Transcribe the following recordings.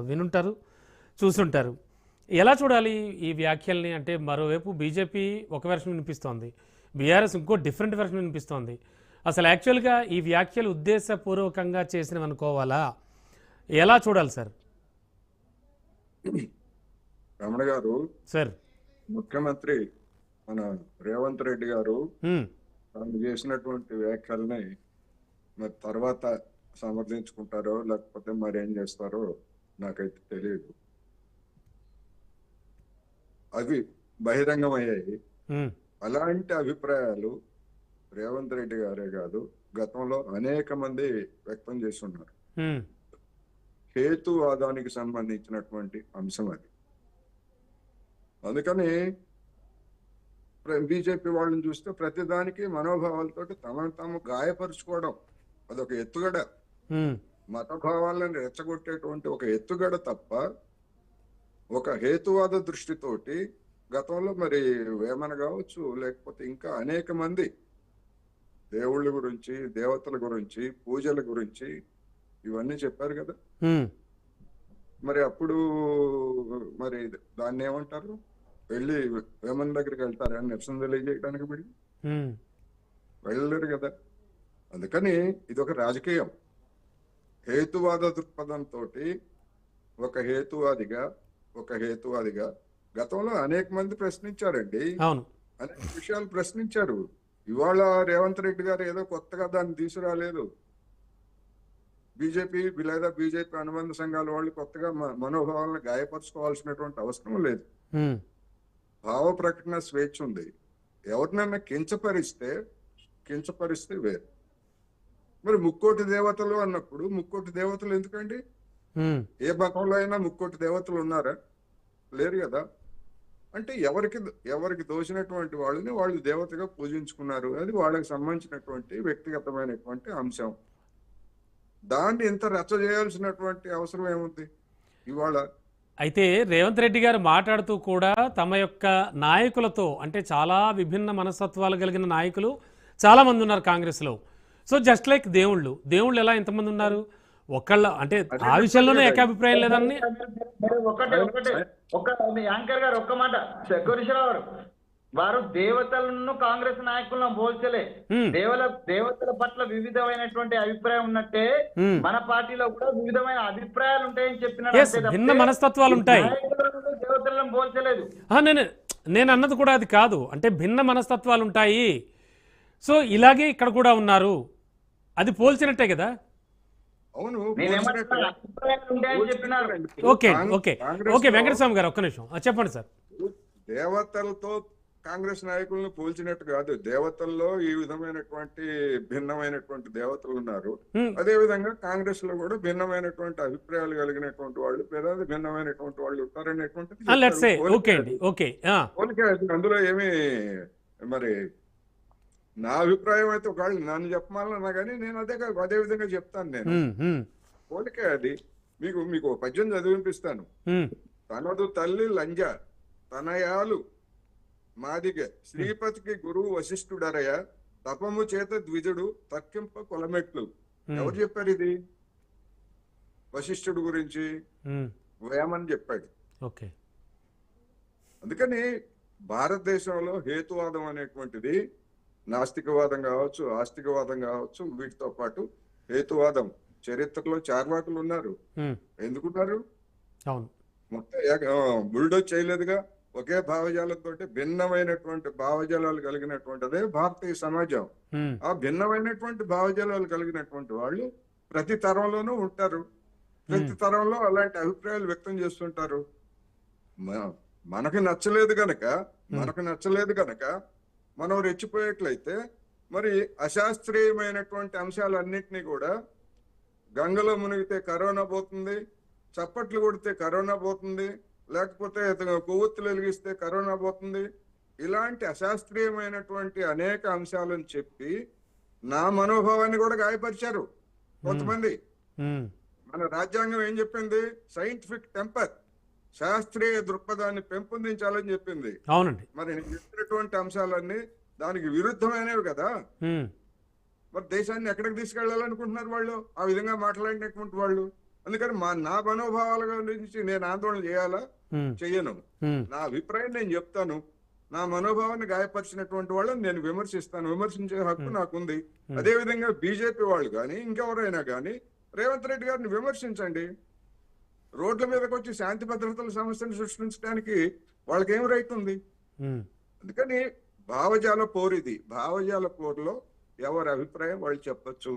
వినుంటారు, చూసుంటారు. ఎలా చూడాలి ఈ వ్యాఖ్యల్ని? అంటే మరోవైపు బీజేపీ ఒక వెర్షన్ వినిపిస్తోంది, బీఆర్ఎస్ ఇంకో డిఫరెంట్ వెర్షన్ వినిపిస్తోంది. అసలు యాక్చువల్గా ఈ వ్యాఖ్యలు ఉద్దేశపూర్వకంగా చేసినవి అనుకోవాలా? ఎలా చూడాలి సార్? రమణ గారు, సార్ ముఖ్యమంత్రి మన రేవంత్ రెడ్డి గారు తాను చేసినటువంటి వ్యాఖ్యల్ని మరి తర్వాత సమర్థించుకుంటారో లేకపోతే మరేం చేస్తారో నాకైతే తెలియదు. అవి బహిరంగమయ్యాయి. అలాంటి అభిప్రాయాలు రేవంత్ రెడ్డి గారే కాదు, గతంలో అనేక మంది వ్యక్తం చేసి ఉన్నారు. హేతువాదానికి సంబంధించినటువంటి అంశం అది. అందుకని బీజేపీ వాళ్ళని చూస్తే ప్రతిదానికి మనోభావాలతో తమను తాము గాయపరుచుకోవడం అదొక ఎత్తుగడ. మతభావాలను రెచ్చగొట్టేటువంటి ఒక ఎత్తుగడ తప్ప ఒక హేతువాద దృష్టితోటి గతంలో మరి వేమన కావచ్చు, లేకపోతే ఇంకా అనేక మంది దేవుళ్ళ గురించి, దేవతల గురించి, పూజల గురించి ఇవన్నీ చెప్పారు కదా. మరి అప్పుడు మరి దాన్ని ఏమంటారు? వెళ్ళి వేమన్ దగ్గరికి వెళ్తారా నిరసన తెలియజేయడానికి? వెళ్ళలేరు కదా. అందుకని ఇది ఒక రాజకీయం. హేతువాద దృక్పథంతో ఒక హేతువాదిగా గతంలో అనేక మంది ప్రశ్నించారండి, అనేక విషయాలు ప్రశ్నించారు. ఇవాళ రేవంత్ రెడ్డి గారు ఏదో కొత్తగా దాన్ని తీసుకురాలేదు. బీజేపీ లేదా బీజేపీ అనుబంధ సంఘాల వాళ్ళు కొత్తగా మనోభావాలను గాయపరచుకోవాల్సినటువంటి అవసరం లేదు. భావ ప్రకటన స్వేచ్ఛ ఉంది. ఎవరినైనా కించపరిస్తే వేరు. మరి ముక్కోటి దేవతలు అన్నప్పుడు ముక్కోటి దేవతలు ఎందుకండి? ఏ మతంలో అయినా ముక్కోటి దేవతలు ఉన్నారా? లేరు కదా. అంటే ఎవరికి దోచినటువంటి వాళ్ళని వాళ్ళు దేవతగా పూజించుకున్నారు. అది వాళ్ళకి సంబంధించినటువంటి వ్యక్తిగతమైనటువంటి అంశం. దాన్ని ఇంత రచ్చ చేయాల్సినటువంటి అవసరం ఏముంది ఇవాళ? అయితే రేవంత్ రెడ్డి గారు మాట్లాడుతూ కూడా తమ యొక్క నాయకులతో, అంటే చాలా విభిన్న మనస్తత్వాలు కలిగిన నాయకులు చాలా మంది ఉన్నారు కాంగ్రెస్లో. సో జస్ట్ లైక్ దేవుళ్ళు ఎలా ఎంతమంది ఉన్నారు? ఒకళ్ళ అంటే ఆ విషయంలోనే ఏకాభిప్రాయం లేదని. యాంకర్ గారు ఒక్క మాట, కోటేశ్వరరావు గారు, వారు దేవతలను కాంగ్రెస్ నాయకులను పోల్చలే. దేవతల పట్ల వివిధమైనటువంటి అభిప్రాయం ఉన్నట్టే మన పార్టీలో కూడా వివిధమైన అభిప్రాయాలు ఉంటాయని చెప్పినారు. భిన్న మనస్తత్వాలు ఉంటాయి, దేవతలను పోల్చలేదు. నేను అన్నది కూడా అది కాదు. అంటే భిన్న మనస్తత్వాలు ఉంటాయి. సో ఇలాగే ఇక్కడ కూడా ఉన్నారు, అది పోల్చినట్టే కదా. అవును, ఓకే ఓకే ఓకే వెంకటస్వామి గారు ఒక్క నిమిషం చెప్పండి సార్. దేవతలతో కాంగ్రెస్ నాయకులను పోల్చినట్టు కాదు. దేవతల్లో ఈ విధమైనటువంటి భిన్నమైనటువంటి దేవతలు ఉన్నారు. అదే విధంగా కాంగ్రెస్ లో కూడా భిన్నమైనటువంటి అభిప్రాయాలు కలిగినటువంటి వాళ్ళు, భిన్నమైనటువంటి వాళ్ళు ఉంటారనేటువంటిది అందులో ఏమి మరి నా అభిప్రాయం అయితే ఒకళ్ళు నన్ను చెప్పమాలన్నా కానీ నేను అదే విధంగా చెప్తాను. నేను పోలికే అది. మీకు పద్యం చదివినిపిస్తాను. తనదు తల్లి లంజ తనయాలు మాదిగ శ్రీపతికి గురువు వశిష్ఠుడరయ తపము చేత ద్విజుడు తర్కింప కొలమెట్లు. ఎవరు చెప్పారు ఇది? వశిష్ఠుడు గురించి వేమని చెప్పాడు. అందుకని భారతదేశంలో హేతువాదం అనేటువంటిది నాస్తికవాదం కావచ్చు, ఆస్తికవాదం కావచ్చు, వీటితో పాటు హేతువాదం. చరిత్రలో చార్వాకులు ఉన్నారు. ఎందుకున్నారు? మొత్తం బుల్డోజ్ చేయలేదుగా. ఒకే భావజాలంతో భిన్నమైనటువంటి భావజాలాలు కలిగినటువంటిదే భారతీయ సమాజం. ఆ భిన్నమైనటువంటి భావజాలాలు కలిగినటువంటి వాళ్ళు ప్రతి తరంలోనూ ఉంటారు. ప్రతి తరంలో అలాంటి అభిప్రాయాలు వ్యక్తం చేస్తుంటారు. మనకు నచ్చలేదు గనక మనం రెచ్చిపోయేట్లయితే మరి అశాస్త్రీయమైనటువంటి అంశాలన్నింటినీ కూడా గంగలో మునిగితే కరోనా పోతుంది, చప్పట్లు కొడితే కరోనా పోతుంది, లేకపోతే కొవ్వొత్తులు వెలిగిస్తే కరోనా పోతుంది, ఇలాంటి అశాస్త్రీయమైనటువంటి అనేక అంశాలను చెప్పి నా మనోభావాన్ని కూడా గాయపరిచారు కొంతమంది. మన రాజ్యాంగం ఏం చెప్పింది? సైంటిఫిక్ టెంపర్, శాస్త్రీయ దృక్పథాన్ని పెంపొందించాలని చెప్పింది. అవునండి. మరి నేను చెప్పినటువంటి అంశాలన్నీ దానికి విరుద్ధమైనవి కదా. మరి దేశాన్ని ఎక్కడికి తీసుకెళ్లాలనుకుంటున్నారు వాళ్ళు? ఆ విధంగా మాట్లాడినటువంటి వాళ్ళు అందుకని నా మనోభావాల గురించి నేను ఆందోళన చేయాలా? ఉమ్, చెయ్యను. ఉమ్, నా అభిప్రాయం నేను చెప్తాను. నా మనోభావాన్ని గాయపరిచినటువంటి వాళ్ళని నేను విమర్శిస్తాను. విమర్శించే హక్కు నాకుంది. అదే విధంగా బీజేపీ వాళ్ళు కానీ ఇంకెవరైనా కానీ రేవంత్ రెడ్డి గారిని విమర్శించండి. రోడ్ల మీదకి వచ్చి శాంతి భద్రతల సమస్యను సృష్టించడానికి వాళ్ళకి ఏం రైట్ ఉంది? ఉమ్. అందుకని భావజాల పోరిది. భావజాల పోరులో ఎవరి అభిప్రాయం వాళ్ళు చెప్పొచ్చు.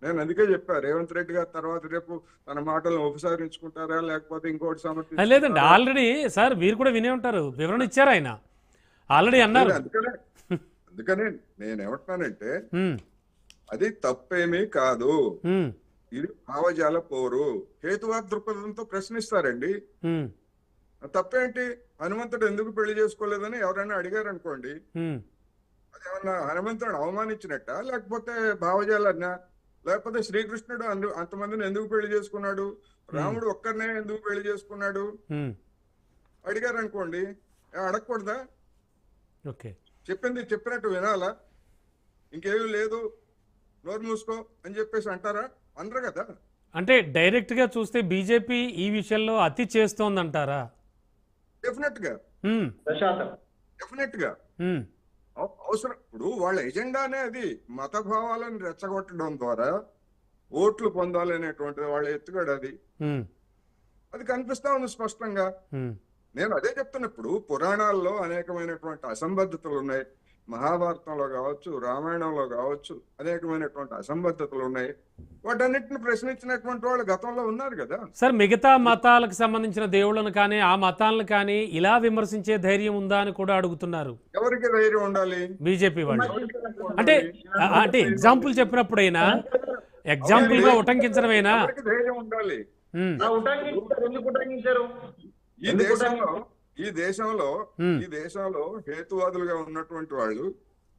నేను అందుకే చెప్పా, రేవంత్ రెడ్డి గారు తర్వాత రేపు తన మాటలను ఉపసంహరించుకుంటారా లేకపోతే ఇంకోటి అది లేదండి, ఆల్రెడీ సార్ మీరు కూడా వినే ఉంటారు, వివరణ ఇచ్చారు ఆయన, ఆల్రెడీ అన్నారు. అందుకనే నేను ఏమంటున్నానంటే ఉమ్, అది తప్పేమీ కాదు. ఉమ్, ఇది భావజాల పోరు. హేతువాద దృక్పథంతో ప్రశ్నిస్తారండి. ఉమ్, తప్పేంటి? హనుమంతుడు ఎందుకు పెళ్లి చేసుకోలేదని ఎవరైనా అడిగారు అనుకోండి, ఉమ్, అదేమన్నా హనుమంతుడు అవమానించినట్ట, లేకపోతే భావజాలన్నా? లేకపోతే శ్రీకృష్ణుడు అంతమందిని ఎందుకు పెళ్లి చేసుకున్నాడు, రాముడు ఒక్కరినే ఎందుకు పెళ్లి చేసుకున్నాడు ఉమ్. అడిగారు అనుకోండి, అడగకూడదా? ఓకే. చెప్పింది చెప్పినట్టు వినాలా? ఇంకేమీ లేదు నోరు మూసుకో అని చెప్పేసి అంటారా? అనరు కదా. అంటే డైరెక్ట్ గా చూస్తే బీజేపీ ఈ విషయంలో అతి చేస్తోందంటారా? డెఫినెట్ గా, ఉమ్, ప్రశాంతం. డెఫినెట్ గా ఉమ్, అవసరం. ఇప్పుడు వాళ్ళ ఎజెండానే అది. మత భావాలను రెచ్చగొట్టడం ద్వారా ఓట్లు పొందాలనేటువంటిది వాళ్ళ ఎత్తుగడ. అది ఉమ్, అది కనిపిస్తా ఉంది స్పష్టంగా. ఉమ్, నేను అదే చెప్తున్నప్పుడు పురాణాల్లో అనేకమైనటువంటి అసంబద్ధతలు ఉన్నాయి. మహాభారతంలో కావచ్చు, రామాయణంలో కావచ్చు అనేకమైనటువంటి అసంబద్ధతలు ఉన్నాయి. వాటన్నిటిని ప్రశ్నించినటువంటి వాళ్ళు గతంలో ఉన్నారు కదా. సార్ మిగతా మతాలకు సంబంధించిన దేవుళ్ళను కానీ ఆ మతాలను కానీ ఇలా విమర్శించే ధైర్యం ఉందా అని కూడా అడుగుతున్నారు ఎవరికి ధైర్యం ఉండాలి? బీజేపీ వాళ్ళు. అంటే అంటే ఎగ్జాంపుల్ చెప్పినప్పుడైనా, ఎగ్జాంపుల్ గా ఉటంకించడమైనా ఎవరికి ధైర్యం ఉండాలి? ఉమ్, ఎందుకు ఉటంకించారు? ఈ దేశంలో హేతువాదులుగా ఉన్నటువంటి వాళ్ళు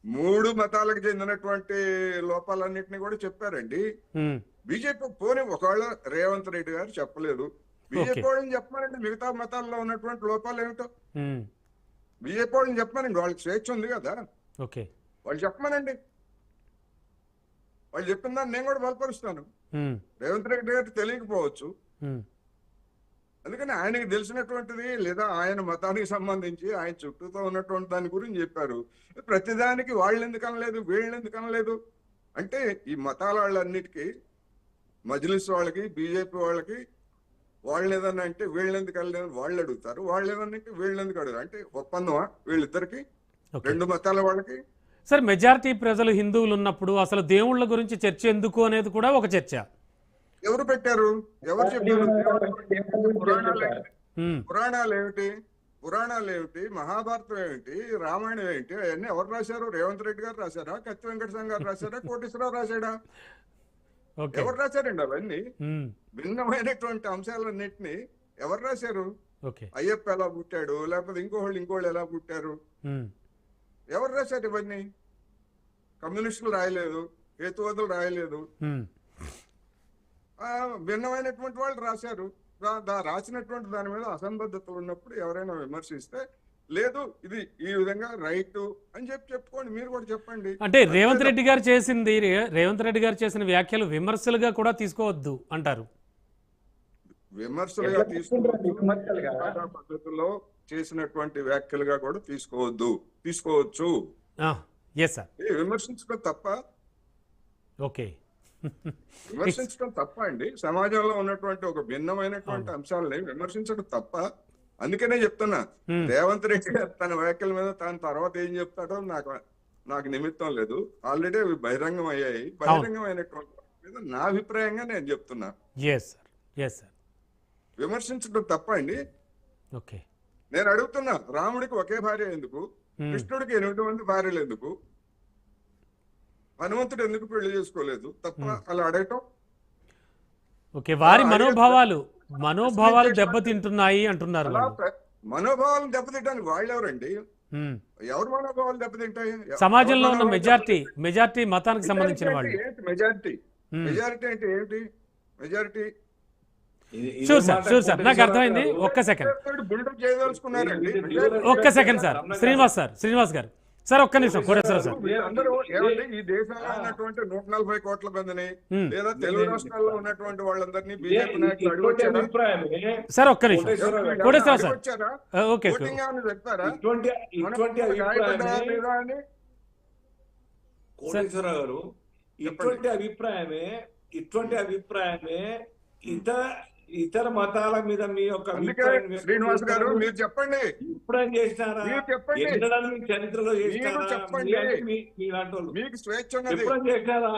3 మతాలకు చెందినటువంటి లోపాలన్నింటినీ కూడా చెప్పారండి. ఉమ్, బీజేపీ పోనీ ఒకవేళ రేవంత్ రెడ్డి గారు చెప్పలేదు, బీజేపీ వాళ్ళని చెప్పమనండి మిగతా మతాల్లో ఉన్నటువంటి లోపాలు ఏమిటో. ఉమ్, బీజేపీ వాళ్ళని చెప్పమనండి, వాళ్ళకి స్వేచ్ఛ ఉంది కదా, ఓకే. వాళ్ళు చెప్పమనండి. వాళ్ళు చెప్పిన దాన్ని నేను కూడా బలపరుస్తాను. ఉమ్, రేవంత్ రెడ్డి గారికి తెలియకపోవచ్చు, ఉమ్, అందుకని ఆయనకి తెలిసినటువంటిది లేదా ఆయన మతానికి సంబంధించి ఆయన చుట్టూతో ఉన్నటువంటి దాని గురించి చెప్పారు. ప్రతిదానికి వాళ్ళు ఎందుకు అనలేదు, వీళ్ళు ఎందుకు అనలేదు అంటే ఈ మతాల వాళ్ళన్నిటికీ, మజ్లిస్ వాళ్ళకి, బీజేపీ వాళ్ళకి, వాళ్ళు ఏదన్నా అంటే వీళ్ళు ఎందుకు అనలేదు వాళ్ళు అడుగుతారు, వాళ్ళు ఏదన్నా అంటే వీళ్ళు ఎందుకు అడుగుతారు. అంటే ఒప్పందమా వీళ్ళిద్దరికి, ఓకే. 2 మతాల వాళ్ళకి? సార్ మెజారిటీ ప్రజలు హిందువులు ఉన్నప్పుడు అసలు దేవుళ్ళ గురించి చర్చ ఎందుకు అనేది కూడా ఒక చర్చ. ఎవరు పెట్టారు? ఎవరు చెప్పారు? ఉమ్, పురాణాలు ఏమిటి, మహాభారతం ఏమిటి, రామాయణం ఏంటి, అవన్నీ ఎవరు రాశారు? రేవంత్ రెడ్డి గారు రాశారా, కత్తి వెంకటస్వామి గారు రాశారా, కోటేశ్వరరావు రాశాడా? ఓకే. ఎవరు రాశారండి అవన్నీ? ఉమ్, భిన్నమైనటువంటి అంశాలన్నింటినీ ఎవరు రాశారు? ఓకే. అయ్యప్ప ఎలా పుట్టాడు, లేకపోతే ఇంకోళ్ళు ఎలా పుట్టారు, ఉమ్, ఎవరు రాశారు ఇవన్నీ? కమ్యూనిస్టులు రాయలేదు, హేతువాదులు రాయలేదు, ఉమ్, భిన్నమైనటువంటి వాళ్ళు రాశారు. రాసినటువంటి దాని మీద అసంబద్ధతలు ఉన్నప్పుడు ఎవరైనా విమర్శిస్తే లేదు ఇది ఈ విధంగా రైట్ అని చెప్పుకోండి. మీరు కూడా చెప్పండి. అంటే రేవంత్ రెడ్డి గారు చేసిన వ్యాఖ్యలు విమర్శలుగా కూడా తీసుకోవద్దు అంటారు. విమర్శలుగా తీసుకోవచ్చు, పద్ధతిలో చేసినటువంటి వ్యాఖ్యలుగా కూడా తీసుకోవచ్చు. Yes sir. విమర్శించడం తప్ప? ఓకే. విమర్శించడం తప్ప అండి? సమాజంలో ఉన్నటువంటి ఒక భిన్నమైనటువంటి అంశాలని విమర్శించడం తప్ప? అందుకనే చెప్తున్నా, రేవంత్ రెడ్డి గారు తన వ్యాఖ్యల మీద తన తర్వాత ఏం చెప్తాడో నాకు నిమిత్తం లేదు. ఆల్రెడీ అవి బహిరంగం అయ్యాయి. బహిరంగం అయినటువంటి మీద నా అభిప్రాయంగా నేను చెప్తున్నా. విమర్శించడం తప్ప అండి? ఓకే. నేను అడుగుతున్నా, రాముడికి ఒకే భార్య ఎందుకు, కృష్ణుడికి 8 మంది భార్యలు ఎందుకు, హనుమంతుడు ఎందుకు పెళ్లి చేసుకోలేదు? తప్ప అలా అడగటం? ఓకే. వారి మనోభావాలు దెబ్బతింటున్నాయి అంటున్నారు. మనోభావాలను దెబ్బతింటానికి వాళ్ళు ఎవరండి? ఎవరు మనోభావాలు దెబ్బతింటాయి? సమాజంలో ఉన్న మెజారిటీ మతానికి సంబంధించిన వాళ్ళు. మెజారిటీ అంటే ఏంటి? మెజారిటీ షూర్ సార్ నాకు అర్థమైంది. ఒక్క సెకండ్ సార్. శ్రీనివాస్ గారు సార్ ఒక్క నిమిషం కోటేశ్వరరావు సార్. వీళ్ళందరూ ఏమండి ఈ దేశంలో ఉన్నటువంటి 140 కోట్ల మందిని లేదా తెలుగు రాష్ట్రాల్లో ఉన్నటువంటి వాళ్ళందరినీ బీజేపీ నాయకులు అడిగొచ్చారా? సార్ ఒక్క నిమిషం కోటేశ్వరరావు సార్. అడిగొచ్చారా? ఓకే ఓటింగ్ ఏమైనా చెప్పారా? ఇటువంటి గాయపడ్డారా లేదా అని? కోటేశ్వరరావు గారు, ఇటువంటి అభిప్రాయమే ఇతర మతాల మీద మీ యొక్క అందుకే శ్రీనివాస్ గారు మీరు చెప్పండి, అభిప్రాయం చేసినారా? మీరు చెప్పండి. ఎన్నడూ మీ చరిత్రలో చేసినారా? మీరు చెప్పండి. మీలాంటి వాళ్ళు మీకు స్వేచ్ఛ ఉన్నది. ఎప్పుడైనా చేసినారా?